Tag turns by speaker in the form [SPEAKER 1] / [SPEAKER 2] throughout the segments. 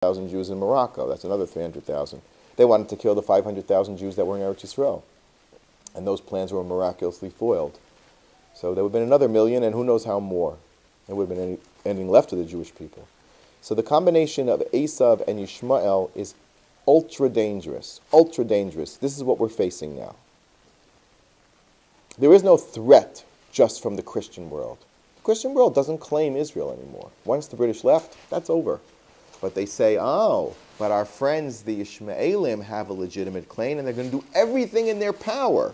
[SPEAKER 1] 300,000 Jews in Morocco. That's another 300,000. They wanted to kill the 500,000 Jews that were in Eretz Yisrael. And those plans were miraculously foiled. So there would have been another million, and who knows how more. There would have been anything left of the Jewish people. So the combination of Esav and Yishmael is ultra dangerous. Ultra dangerous. This is what we're facing now. There is no threat just from the Christian world. The Christian world doesn't claim Israel anymore. Once the British left, that's over. But they say, oh, but our friends, the Ishmaelim, have a legitimate claim, and they're going to do everything in their power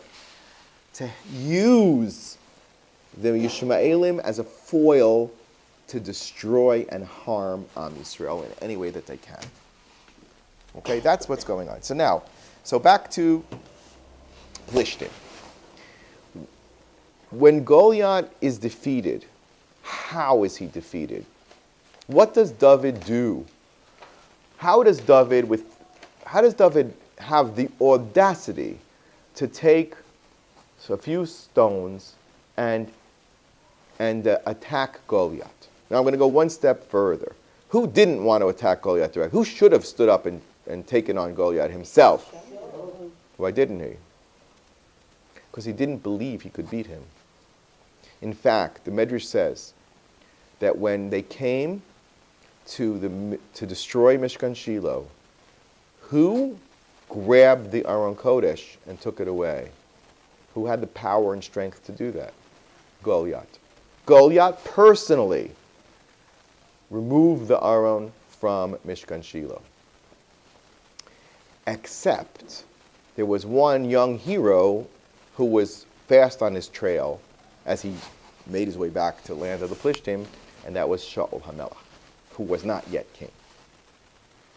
[SPEAKER 1] to use the Ishmaelim as a foil to destroy and harm Am Yisrael in any way that they can. Okay, that's what's going on. So back to Plishtim. When Goliath is defeated, how is he defeated? What does David do? How does David have the audacity to take a few stones and attack Goliath? Now I'm going to go one step further. Who didn't want to attack Goliath directly? Who should have stood up and taken on Goliath himself? Why didn't he? Because he didn't believe he could beat him. In fact, the Medrash says that when they came to destroy Mishkan Shiloh, who grabbed the Aron Kodesh and took it away? Who had the power and strength to do that? Goliath. Goliath personally removed the Aron from Mishkan Shiloh. Except there was one young hero who was fast on his trail as he made his way back to the land of the Plishtim, and that was Shaul HaMelech, who was not yet king.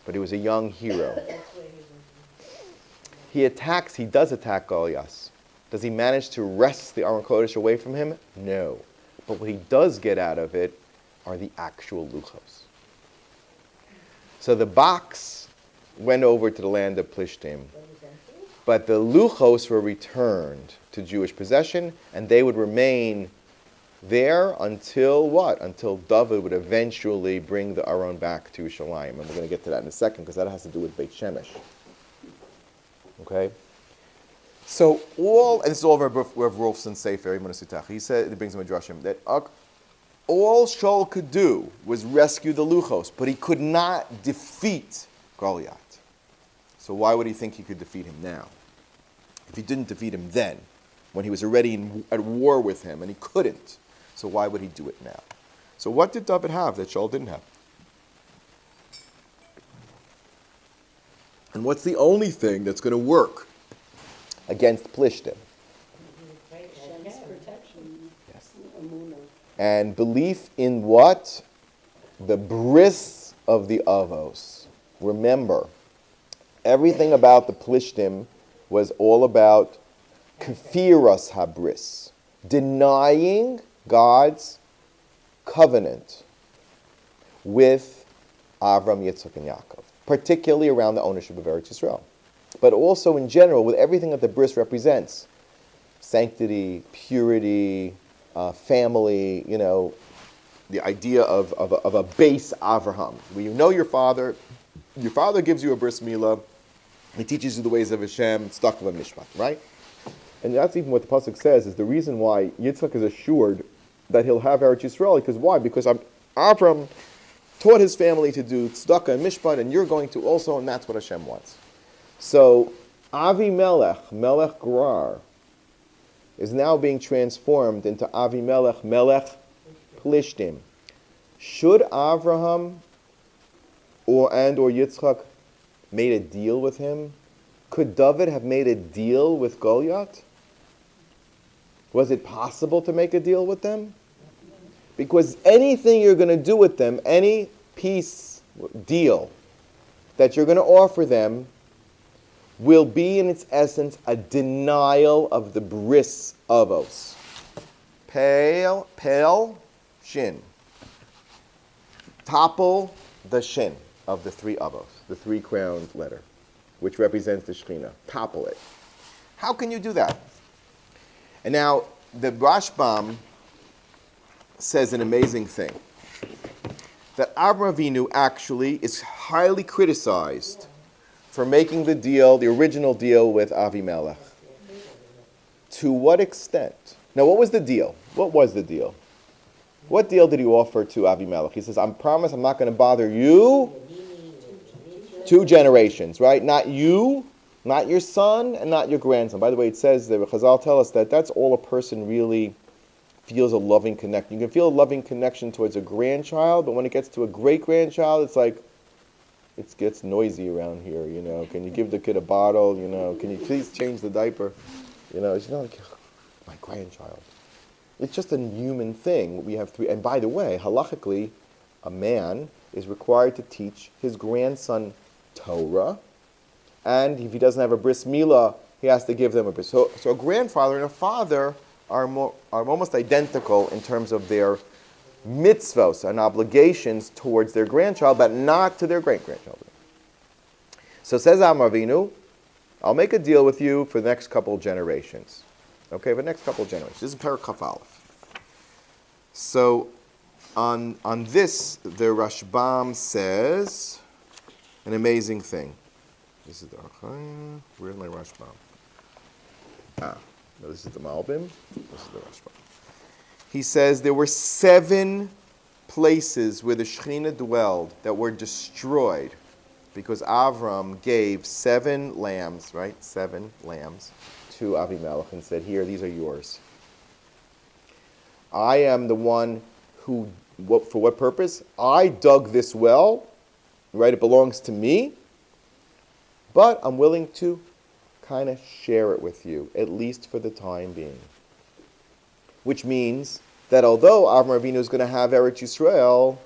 [SPEAKER 1] But he was a young hero. He does attack Goliath. Does he manage to wrest the Aron Kodesh away from him? No. But what he does get out of it are the actual luchos. So the box went over to the land of Plishtim, but the luchos were returned to Jewish possession, and they would remain there until what? Until David would eventually bring the Aron back to Yerushalayim. And we're going to get to that in a second, because that has to do with Beit Shemesh. Okay? So and this is all Rav Wolfson's Sefer, he said, he brings him a drashim, that all Shaul could do was rescue the luchos, but he could not defeat Goliath. So why would he think he could defeat him now? If he didn't defeat him then, when he was already at war with him, and he couldn't. So why would he do it now? So what did David have that Shaul didn't have? And what's the only thing that's going to work against Plishtim? Yes. And belief in what? The bris of the avos. Remember, everything about the Plishtim was all about kafiras habris, denying God's covenant with Avram, Yitzchak, and Yaakov, particularly around the ownership of Eretz Yisrael, but also in general with everything that the bris represents: sanctity, purity, family. The idea of a base Avraham, where you know your father gives you a bris milah, he teaches you the ways of Hashem, stuck of a mishpat, right? And that's even what the pasuk says is the reason why Yitzchak is assured that he'll have Eretz Yisrael. Because why? Because Avram taught his family to do tzedakah and mishpat, and you're going to also, and that's what Hashem wants. So Avimelech, Melech Gerar, is now being transformed into Avimelech, Melech Plishtim. Should Avraham or Yitzchak made a deal with him? Could David have made a deal with Goliath? Was it possible to make a deal with them? Because anything you're going to do with them, any peace deal that you're going to offer them, will be in its essence a denial of the bris avos. Pel, shin. Topple the shin of the three avos, the three-crowned letter, which represents the Shekhinah. Topple it. How can you do that? And now, the Rashbam says an amazing thing. that Avraham Avinu actually is highly criticized for making the deal, the original deal with Avimelech. To what extent? Now, what was the deal? What was the deal? What deal did he offer to Avimelech? He says, I promise I'm not going to bother you 2 generations, right? Not you, not your son, and not your grandson. By the way, it says that Chazal tell us that that's all a person really feels a loving connection. You can feel a loving connection towards a grandchild, but when it gets to a great-grandchild, it's like, it gets noisy around here, you know. Can you give the kid a bottle, you know? Can you please change the diaper? You know, it's not like, my grandchild. It's just a human thing. We have 3, and by the way, halachically, a man is required to teach his grandson Torah, and if he doesn't have a bris milah, he has to give them a bris. So a grandfather and a father are almost identical in terms of their mitzvos and obligations towards their grandchild, but not to their great-grandchildren. So says Avraham Avinu, I'll make a deal with you for the next couple of generations. Okay, for the next couple of generations. This is Parakaf Aleph. So on this, the Rashbam says an amazing thing. This is the where's my Rashbam? No, this is the Malbim. This is the Rashbam. He says there were 7 places where the Shekhinah dwelled that were destroyed because Avram gave 7 lambs, right? 7 lambs to Avimelech and said, here, these are yours. I am the one who, for what purpose? I dug this well, right? It belongs to me, but I'm willing to kind of share it with you, at least for the time being. Which means that although Avraham Avinu is going to have Eretz Yisrael,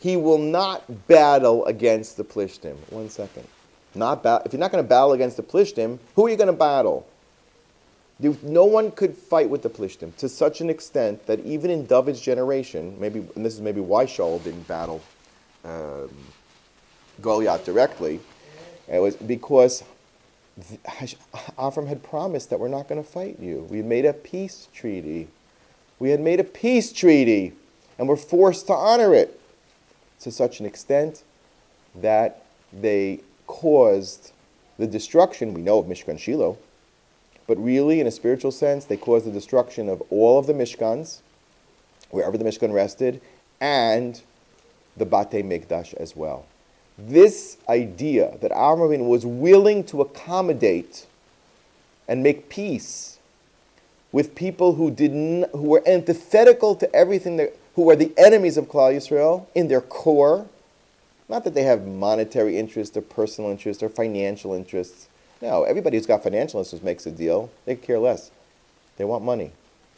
[SPEAKER 1] he will not battle against the Plishtim. One second. If you're not going to battle against the Plishtim, who are you going to battle? No one could fight with the Plishtim to such an extent that even in David's generation, and this is maybe why Shaul didn't battle Goliath directly, it was because Avram had promised that we're not going to fight you. We had made a peace treaty. And we're forced to honor it to such an extent that they caused the destruction, we know of Mishkan Shiloh, but really, in a spiritual sense, they caused the destruction of all of the Mishkans, wherever the Mishkan rested, and the Batei Mikdash as well. This idea that Avraham was willing to accommodate and make peace with people who were antithetical to everything, who are the enemies of Klal Yisrael in their core, not that they have monetary interest or personal interest or financial interests. No, everybody who's got financial interests makes a deal. They care less. They want money.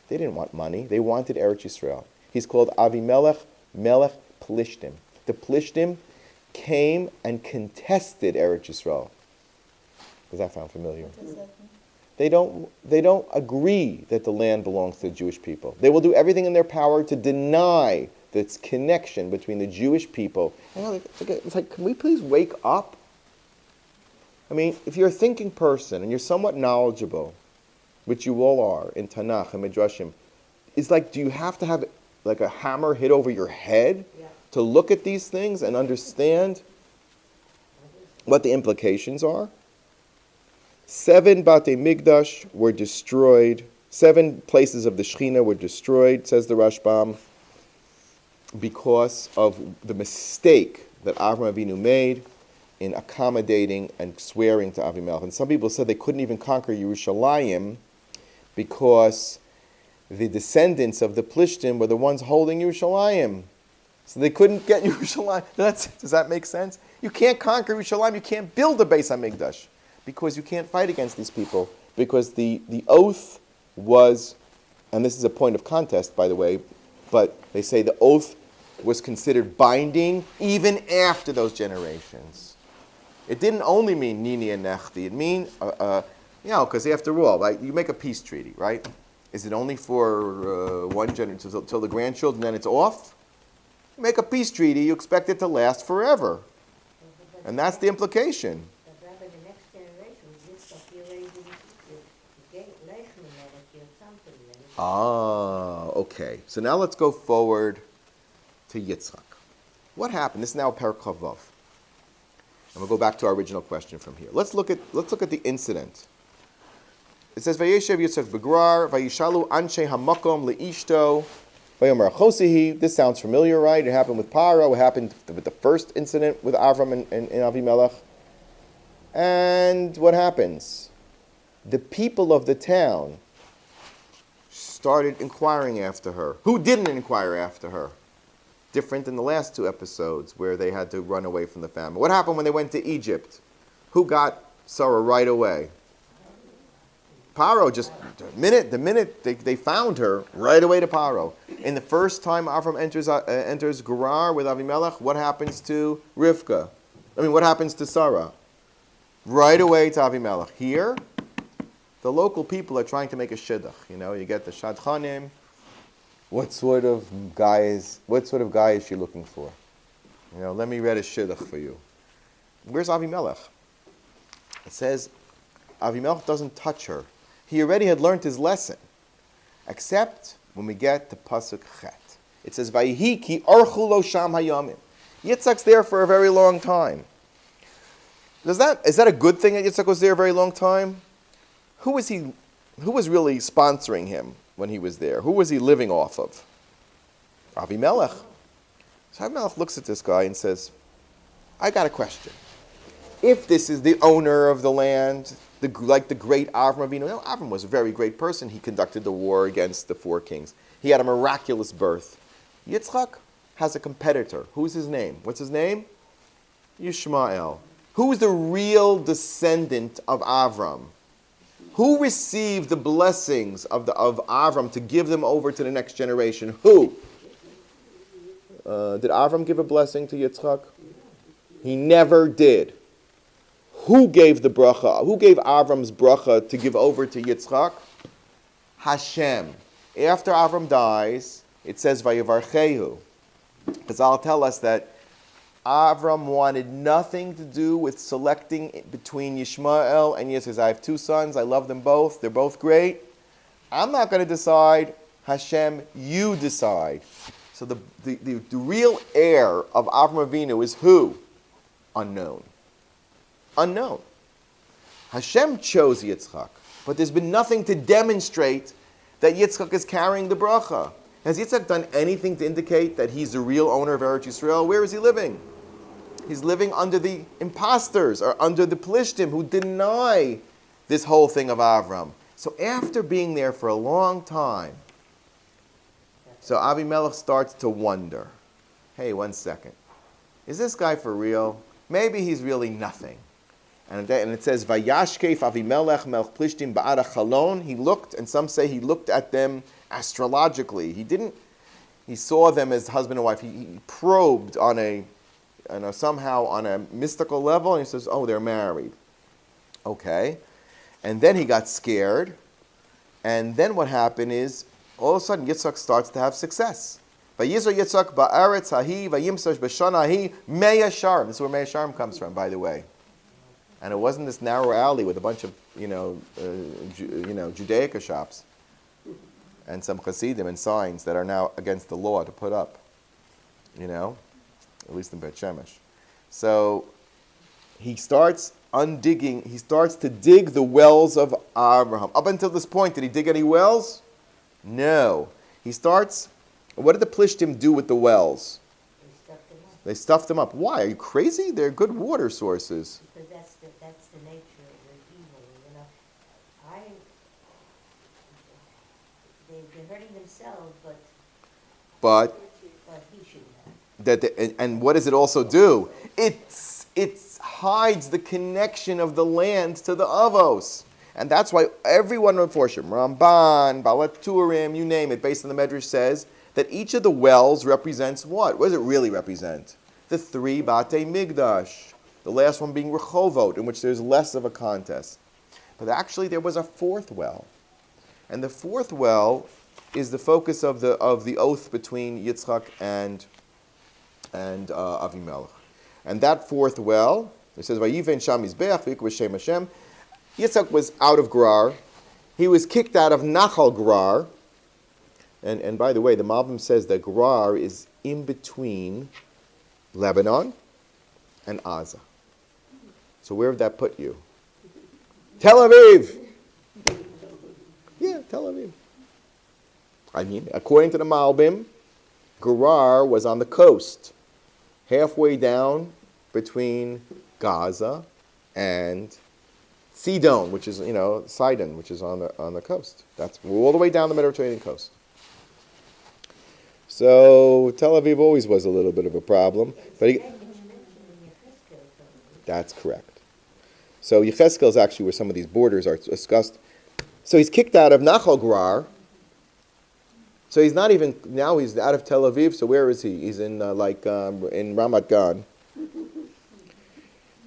[SPEAKER 1] They didn't want money. They wanted Eretz Yisrael. He's called Avimelech, Melech Plishtim. The Plishtim came and contested Eretz Yisrael. Does that sound familiar? They don't agree that the land belongs to the Jewish people. They will do everything in their power to deny this connection between the Jewish people. It's like, can we please wake up? I mean, if you're a thinking person and you're somewhat knowledgeable, which you all are in Tanakh and Midrashim, it's like, do you have to have like a hammer hit over your head to look at these things and understand what the implications are? 7 Batei Mikdash were destroyed. 7 places of the Shekhinah were destroyed, says the Rashbam, because of the mistake that Avraham Avinu made in accommodating and swearing to Avimelech. And some people said they couldn't even conquer Yerushalayim because the descendants of the Plishtim were the ones holding Yerushalayim. So they couldn't get Yerushalayim. Does that make sense? You can't conquer Yerushalayim. You can't build a Beis HaMikdash because you can't fight against these people. Because the oath was, and this is a point of contest, by the way, but they say the oath was considered binding even after those generations. It didn't only mean Nini and Nechti. It mean, because after all, right, you make a peace treaty, right? Is it only for one generation, till the grandchildren, then it's off? You make a peace treaty, you expect it to last forever. And that's the implication.
[SPEAKER 2] But Rabbi, the next generation, this stuff you already didn't
[SPEAKER 1] okay. So now let's go forward to Yitzchak. What happened? This is now Perek Chavav. And we'll go back to our original question from here. Let's look at the incident. It says, Vayeshev Yitzchak Begrar, Vayishalu Anshe Hamakom Leishto, Vayomer Chosihi. This sounds familiar, right? It happened with Paro. It happened with the first incident with Avram and Avimelech. And what happens? The people of the town started inquiring after her. Who didn't inquire after her? Different than the last two episodes where they had to run away from the famine. What happened when they went to Egypt? Who got Sarah right away? Paro, just the minute they found her, right away to Paro. In the first time Avram enters Gerar with Avimelech, what happens to Rivka? What happens to Sarah? Right away to Avimelech. Here, the local people are trying to make a shidduch. You get the shadchanim. What sort of guy is she looking for? Let me read a shidduch for you. Where's Avimelech? It says Avimelech doesn't touch her. He already had learned his lesson, except when we get to pasuk chet. It says Vayihi ki archu lo sham hayamim. Yitzchak's there for a very long time. Is that a good thing that Yitzchak was there a very long time? Who was really sponsoring him when he was there? Who was he living off of? Avimelech. So Avimelech looks at this guy and says, I got a question. If this is the owner of the land, like the great Avram Avinu, Avram was a very great person. He conducted the war against the four kings. He had a miraculous birth. Yitzchak has a competitor. Who's his name? What's his name? Yishmael. Who's the real descendant of Avram? Who received the blessings of Avram to give them over to the next generation? Who? Did Avram give a blessing to Yitzchak? He never did. Who gave the bracha? Who gave Avram's bracha to give over to Yitzchak? Hashem. After Avram dies, it says Vayivarchehu. Because I'll tell us that Avram wanted nothing to do with selecting between Yishmael and Yitzchak. I have two sons. I love them both. They're both great. I'm not going to decide. Hashem, you decide. So the real heir of Avram Avinu is who? Unknown. Unknown. Hashem chose Yitzchak, but there's been nothing to demonstrate that Yitzchak is carrying the bracha. Has Yitzchak done anything to indicate that he's the real owner of Eretz Yisrael? Where is he living? He's living under the imposters, or under the Plishtim, who deny this whole thing of Avram. So after being there for a long time, so Avimelech starts to wonder, hey, 1 second. Is this guy for real? Maybe he's really nothing. And it says, Vayashkef Avimelech melch Plishtim ba'ara chalon. He looked, and some say he looked at them astrologically. He saw them as husband and wife. He probed somehow on a mystical level, and he says, oh, they're married. Okay. And then he got scared. And then what happened is, all of a sudden, Yitzchak starts to have success. Vayizor Yitzchak ba'aretz hahi, vayimsash b'shana hahi, Mea Sharm. This is where Mea Sharm comes from, by the way. And it wasn't this narrow alley with a bunch of, Judaica shops and some Hasidim and signs that are now against the law to put up. At least in Beit Shemesh. So he starts to dig the wells of Abraham. Up until this point, did he dig any wells? No. What did the Plishtim do with the wells? They stuffed them up. Why? Are you crazy? They're good water sources.
[SPEAKER 2] Because that's the nature of the evil, they're hurting themselves, but he shouldn't have.
[SPEAKER 1] And what does it also do? It hides the connection of the land to the Avos. And that's why everyone in Forshim, Ramban, Balat Turim, you name it, based on the Medrash, says that each of the wells represents what? What does it really represent? The 3 Batei Migdash. The last one being Rehovot, in which there's less of a contest. But actually there was a 4th well. And the 4th well is the focus of the oath between Yitzchak and Avimelech. And that 4th well, it says, Vayiven Sham Yizbeach v'yikra Shem Hashem. Yitzchak was out of Gerar. He was kicked out of Nachal Gerar. And by the way, the Malbim says that Gerar is in between Lebanon, and Gaza. So where would that put you? Tel Aviv. Yeah, Tel Aviv. I mean, according to the Malbim, Gerar was on the coast, halfway down between Gaza and Sidon, which is, Sidon, which is on the coast. That's all the way down the Mediterranean coast. So Tel Aviv always was a little bit of a problem, but that's correct. So Yechezkel is actually where some of these borders are discussed. So he's kicked out of Nachal Gerar. So he's not even, now he's out of Tel Aviv, so where is he? He's in in Ramat Gan.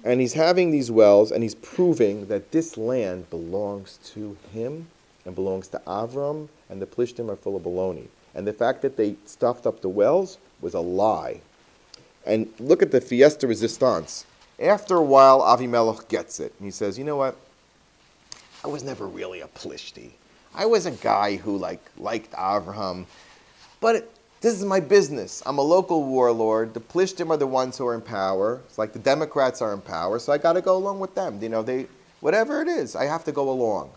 [SPEAKER 1] And he's having these wells, and he's proving that this land belongs to him and belongs to Avram, and the Plishtim are full of baloney. And the fact that they stuffed up the wells was a lie. And look at the fiesta resistance. After a while, Avimelech gets it. And he says, you know what? I was never really a Plishti. I was a guy who liked Avraham. But this is my business. I'm a local warlord. The Plishtim are the ones who are in power. It's like the Democrats are in power, so I got to go along with them. Whatever it is, I have to go along.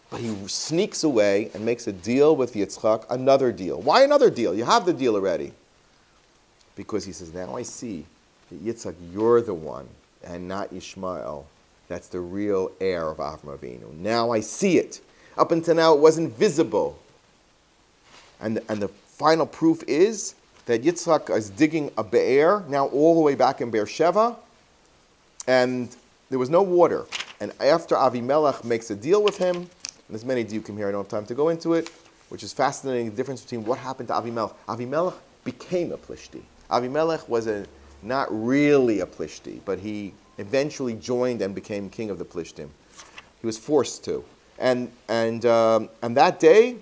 [SPEAKER 1] But he sneaks away and makes a deal with Yitzchak, another deal. Why another deal? You have the deal already. Because he says, now I see that Yitzchak, you're the one, and not Ishmael. That's the real heir of Avraham Avinu. Now I see it. Up until now, it wasn't visible. And the final proof is that Yitzchak is digging a be'er, now all the way back in Beersheba, and there was no water. And after Avimelech makes a deal with him, and there's many diukim here, I don't have time to go into it, which is fascinating, the difference between what happened to Avimelech. Avimelech became a Plishti. Avimelech was not really a Plishti, but he eventually joined and became king of the Plishtim. He was forced to. And that day,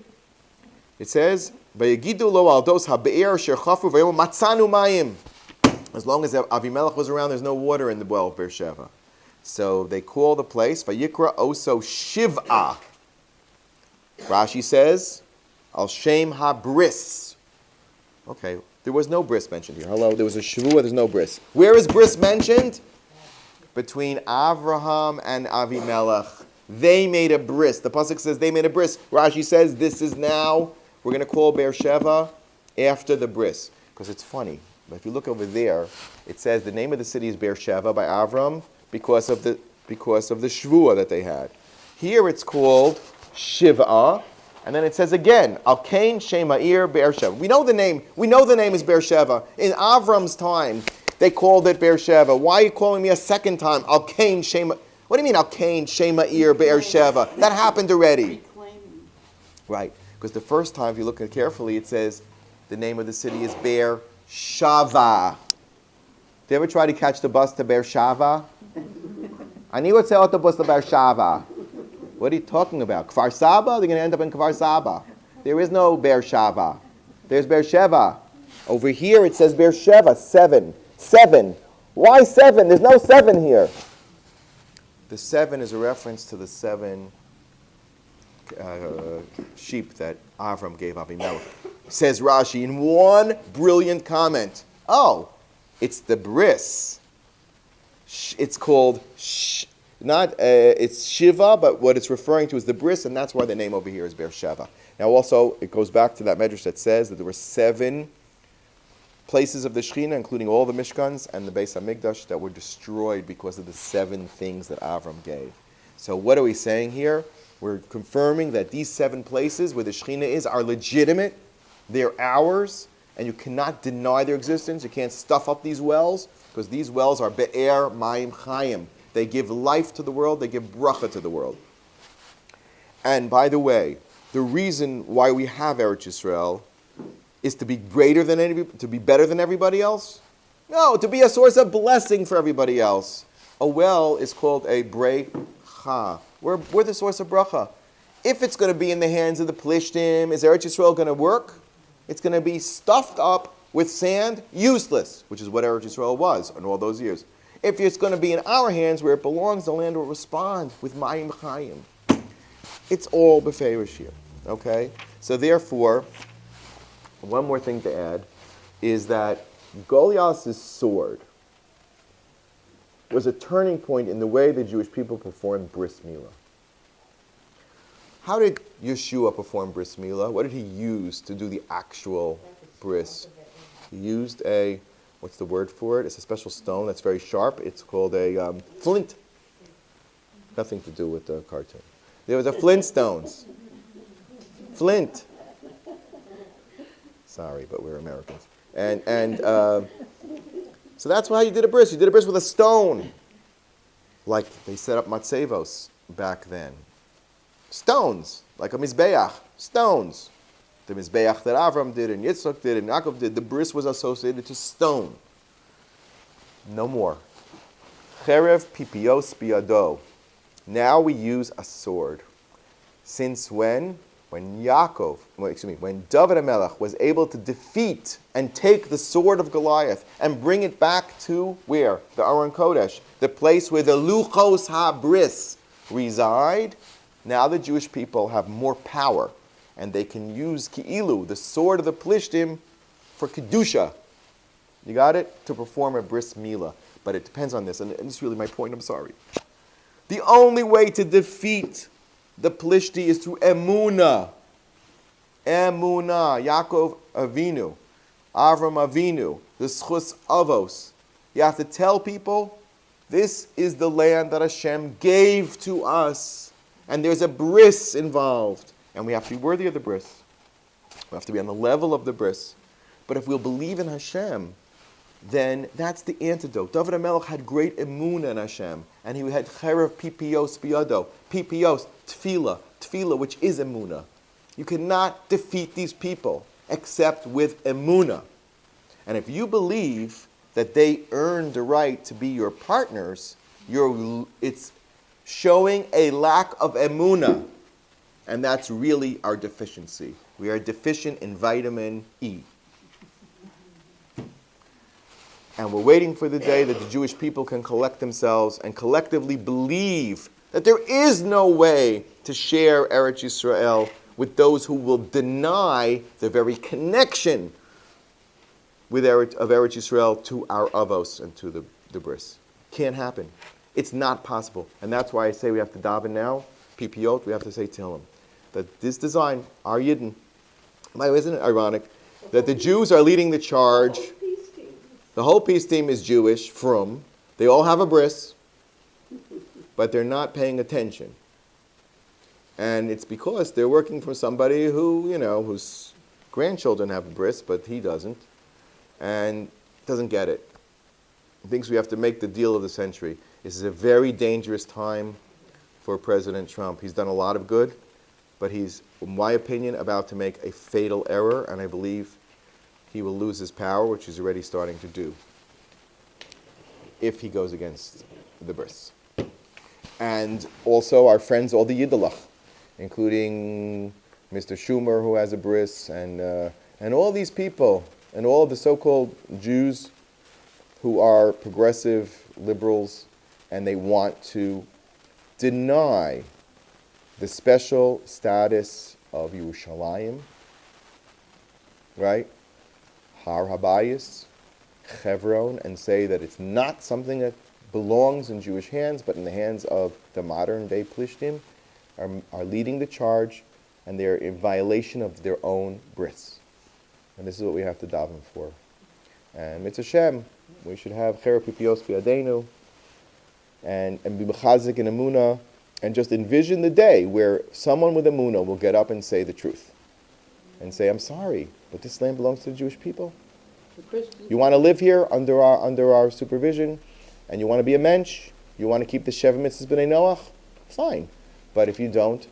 [SPEAKER 1] it says, "Vayegidu lo al dos habe'er asher chafu v'yomu matzanu mayim." As long as Avimelech was around, there's no water in the well of Beersheba. So they call the place Vayikra Oso Shiv'ah. Rashi says, Al Shem HaBris. Okay, there was no bris mentioned here. Hello, there was a Shavua, there's no bris. Where is bris mentioned? Between Avraham and Avimelech. They made a bris. The pasuk says they made a bris. Rashi says this is now, we're going to call Beersheba after the bris. Because it's funny. But if you look over there, it says the name of the city is Beersheba by Avram because of the Shvua that they had. Here it's called Shiv'ah. And then it says again, Al-Kain Shema'ir Beersheba. We know the name is Beersheba. In Avram's time, they called it Beersheba. Why are you calling me a second time? Al-Kain Shema. What do you mean Al-Kain Shema'ir Beersheba? That happened already. Right. Because the first time, if you look at it carefully, it says the name of the city is Beersheva. Did you ever try to catch the bus to Beersheva? Ani רוצה autobus to Beersheva. What are you talking about? Kfar Saba? They're going to end up in Kfar Saba. There is no Beersheva. There's Beersheva. Over here it says Beersheva, 7. 7. Why 7? There's no 7 here. The 7 is a reference to the 7 sheep that Avram gave Avimelech. Says Rashi in one brilliant comment. Oh, it's the bris. It's called it's Shiva, but what it's referring to is the bris, and that's why the name over here is Beersheba. Now also, it goes back to that medrash that says that there were 7 places of the Shekhinah, including all the Mishkans and the Beis HaMikdash, that were destroyed because of the 7 things that Avram gave. So what are we saying here? We're confirming that these 7 places where the Shekhinah is are legitimate, they're ours, and you cannot deny their existence. You can't stuff up these wells, because these wells are Be'er Mayim Chayim. They give life to the world, they give bracha to the world. And by the way, the reason why we have Eretz Yisrael is to be greater than to be better than everybody else? No, to be a source of blessing for everybody else. A well is called a brecha. We're the source of bracha. If it's going to be in the hands of the Plishtim, is Eretz Yisrael going to work? It's going to be stuffed up with sand, useless, which is what Eretz Yisrael was in all those years. If it's going to be in our hands where it belongs, the land will respond with Mayim Chayim. It's all befeirish here, okay? So therefore, one more thing to add is that Goliath's sword was a turning point in the way the Jewish people performed bris milah. How did Yeshua perform bris milah? What did he use to do the actual bris? He used a, what's the word for it? It's a special stone that's very sharp. It's called a flint. Nothing to do with the cartoon. There was a Flintstones. Flint. Sorry, but we're Americans. And so that's why you did a bris. You did a bris with a stone. Like they set up matzevos back then. Stones, like a mizbeach. Stones. The mizbeach that Avram did and Yitzchak did and Yaacov did, the bris was associated to stone. No more. Cherev pipios biado. Now we use a sword. Since when? When David Avimelech was able to defeat and take the sword of Goliath and bring it back to where? The Aron Kodesh, the place where the Luchos HaBris reside. Now the Jewish people have more power and they can use Ki'ilu, the sword of the Plishtim, for Kedusha. You got it? To perform a bris milah. But it depends on this, and this is really my point, I'm sorry. The only way to defeat the Plishti is through Emunah. Emunah. Yaakov Avinu. Avram Avinu. The Schus Avos. You have to tell people, this is the land that Hashem gave to us. And there's a bris involved. And we have to be worthy of the bris. We have to be on the level of the bris. But if we'll believe in Hashem, then that's the antidote. David Avimelech had great emunah in Hashem, and he had cherev pipios biado, pipios, tefillah, which is emunah. You cannot defeat these people except with emunah. And if you believe that they earned the right to be your partners, it's showing a lack of emunah, and that's really our deficiency. We are deficient in vitamin E. And we're waiting for the day that the Jewish people can collect themselves and collectively believe that there is no way to share Eretz Yisrael with those who will deny the very connection of Eretz Yisrael to our Avos and to the Bris. Can't happen. It's not possible. And that's why I say we have to daven now, Pipiot, we have to say Tehillim. That this design, our Yidden, by the way, isn't it ironic that the Jews are leading the charge? The whole peace team is Jewish, from. They all have a bris, but they're not paying attention. And it's because they're working for somebody who, whose grandchildren have a bris, but he doesn't, and doesn't get it. He thinks we have to make the deal of the century. This is a very dangerous time for President Trump. He's done a lot of good, but he's, in my opinion, about to make a fatal error, and I believe he will lose his power, which he's already starting to do, if he goes against the bris. And also our friends, all the Yiddelach, including Mr. Schumer, who has a bris, and all these people, and all of the so-called Jews who are progressive liberals, and they want to deny the special status of Yerushalayim, right? Har Habayis, Hebron, and say that it's not something that belongs in Jewish hands, but in the hands of the modern-day Plishtim, are leading the charge, and they're in violation of their own bris. And this is what we have to daven for. And Mitzvah Shem, we should have Cherev Pipios Biadenu, and be mechazik in Emunah, and just envision the day where someone with Emunah will get up and say the truth. And say, I'm sorry, but this land belongs to the Jewish people. You want to live here under our supervision, and you want to be a mensch, you want to keep the Sheva Mitzvahs B'nai Noach, fine. But if you don't,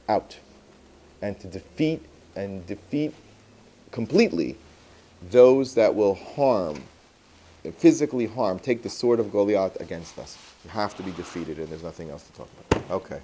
[SPEAKER 1] out. And to defeat completely those that will harm, physically harm, take the sword of Goliath against us. You have to be defeated, and there's nothing else to talk about. Okay.